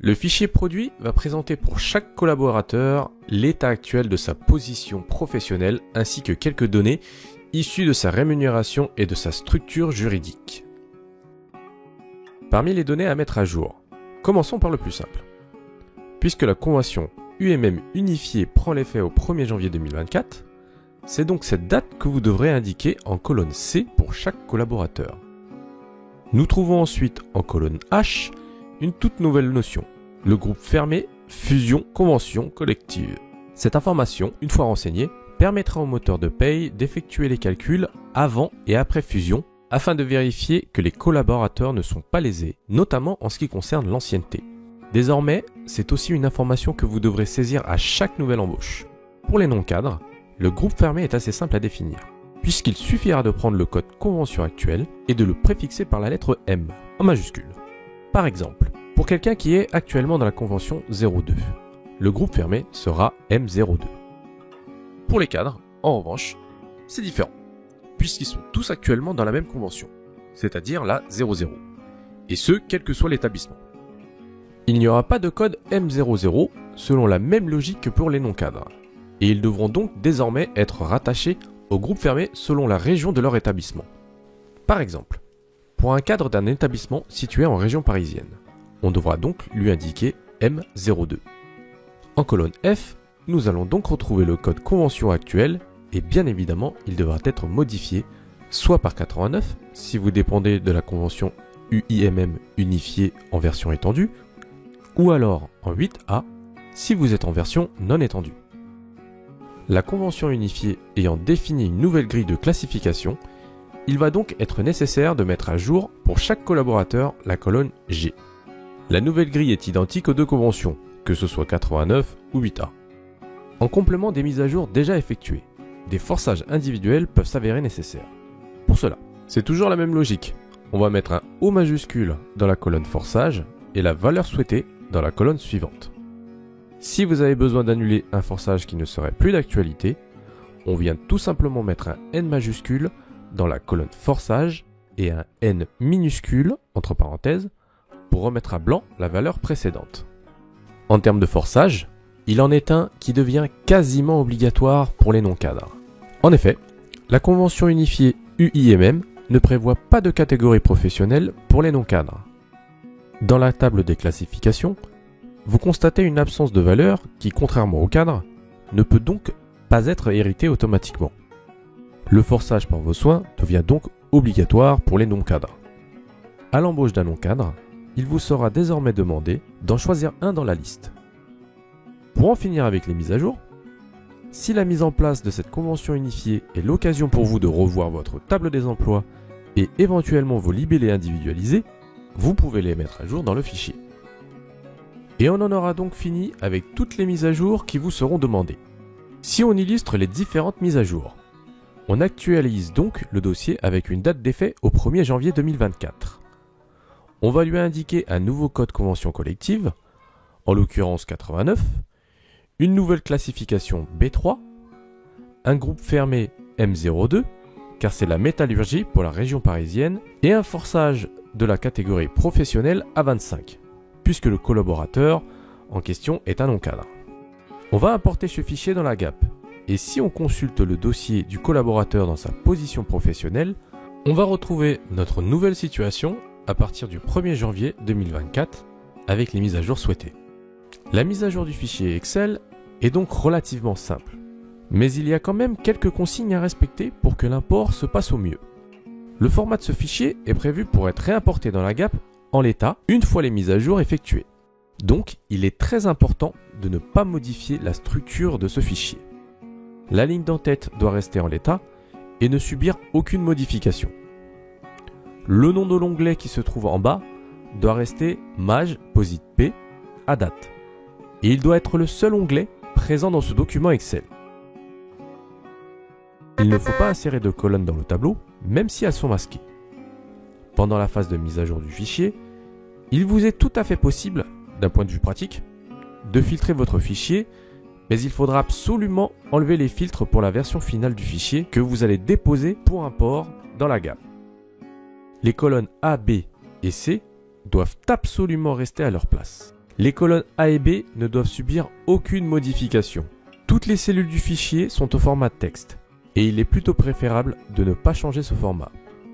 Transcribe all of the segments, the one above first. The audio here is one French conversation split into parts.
Le fichier produit va présenter pour chaque collaborateur l'état actuel de sa position professionnelle ainsi que quelques données issues de sa rémunération et de sa structure juridique. Parmi les données à mettre à jour, commençons par le plus simple. Puisque la convention UMM unifiée prend l'effet au 1er janvier 2024, c'est donc cette date que vous devrez indiquer en colonne C pour chaque collaborateur. Nous trouvons ensuite en colonne H une toute nouvelle notion, le groupe fermé fusion convention collective. Cette information, une fois renseignée, permettra au moteur de paye d'effectuer les calculs avant et après fusion afin de vérifier que les collaborateurs ne sont pas lésés, notamment en ce qui concerne l'ancienneté. Désormais, c'est aussi une information que vous devrez saisir à chaque nouvelle embauche. Pour les non-cadres, le groupe fermé est assez simple à définir, puisqu'il suffira de prendre le code convention actuel et de le préfixer par la lettre M, en majuscule. Par exemple, pour quelqu'un qui est actuellement dans la convention 02, le groupe fermé sera M02. Pour les cadres, en revanche, c'est différent, puisqu'ils sont tous actuellement dans la même convention, c'est-à-dire la 00, et ce, quel que soit l'établissement. Il n'y aura pas de code M00 selon la même logique que pour les non-cadres, et ils devront donc désormais être rattachés au groupe fermé selon la région de leur établissement. Par exemple, pour un cadre d'un établissement situé en région parisienne, on devra donc lui indiquer M02. En colonne F, nous allons donc retrouver le code convention actuel et bien évidemment, il devra être modifié soit par 89 si vous dépendez de la convention UIMM unifiée en version étendue, ou alors en 8A si vous êtes en version non étendue. La convention unifiée ayant défini une nouvelle grille de classification, il va donc être nécessaire de mettre à jour pour chaque collaborateur la colonne G. La nouvelle grille est identique aux deux conventions, que ce soit 89 ou 8A. En complément des mises à jour déjà effectuées, des forçages individuels peuvent s'avérer nécessaires. Pour cela, c'est toujours la même logique. On va mettre un O majuscule dans la colonne forçage et la valeur souhaitée dans la colonne suivante. Si vous avez besoin d'annuler un forçage qui ne serait plus d'actualité, on vient tout simplement mettre un N majuscule dans la colonne forçage et un N minuscule, entre parenthèses, pour remettre à blanc la valeur précédente. En termes de forçage, il en est un qui devient quasiment obligatoire pour les non-cadres. En effet, la convention unifiée UIMM ne prévoit pas de catégorie professionnelle pour les non-cadres. Dans la table des classifications, vous constatez une absence de valeur qui, contrairement aux cadres, ne peut donc pas être héritée automatiquement. Le forçage par vos soins devient donc obligatoire pour les non-cadres. À l'embauche d'un non-cadre, il vous sera désormais demandé d'en choisir un dans la liste. Pour en finir avec les mises à jour, si la mise en place de cette convention unifiée est l'occasion pour vous de revoir votre table des emplois et éventuellement vos libellés individualisés, vous pouvez les mettre à jour dans le fichier. Et on en aura donc fini avec toutes les mises à jour qui vous seront demandées. Si on illustre les différentes mises à jour, on actualise donc le dossier avec une date d'effet au 1er janvier 2024. On va lui indiquer un nouveau code convention collective, en l'occurrence 89, une nouvelle classification B3, un groupe fermé M02, car c'est la métallurgie pour la région parisienne, et un forçage de la catégorie professionnelle à 25, puisque le collaborateur en question est un non-cadre. On va importer ce fichier dans la GAP, et si on consulte le dossier du collaborateur dans sa position professionnelle, on va retrouver notre nouvelle situation à partir du 1er janvier 2024 avec les mises à jour souhaitées. La mise à jour du fichier Excel est donc relativement simple, mais il y a quand même quelques consignes à respecter pour que l'import se passe au mieux. Le format de ce fichier est prévu pour être réimporté dans la GAP en l'état une fois les mises à jour effectuées. Donc, il est très important de ne pas modifier la structure de ce fichier. La ligne d'entête doit rester en l'état et ne subir aucune modification. Le nom de l'onglet qui se trouve en bas doit rester Maj Posit P à date. Et il doit être le seul onglet présent dans ce document Excel. Il ne faut pas insérer de colonnes dans le tableau, même si elles sont masquées. Pendant la phase de mise à jour du fichier, il vous est tout à fait possible, d'un point de vue pratique, de filtrer votre fichier, mais il faudra absolument enlever les filtres pour la version finale du fichier que vous allez déposer pour import dans la GAP. Les colonnes A, B et C doivent absolument rester à leur place. Les colonnes A et B ne doivent subir aucune modification. Toutes les cellules du fichier sont au format texte, et il est plutôt préférable de ne pas changer ce format.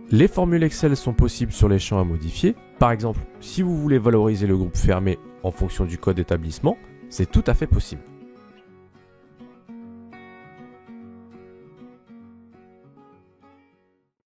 Les formules Excel sont possibles sur les champs à modifier. Par exemple, si vous voulez valoriser le groupe fermé en fonction du code d'établissement, c'est tout à fait possible.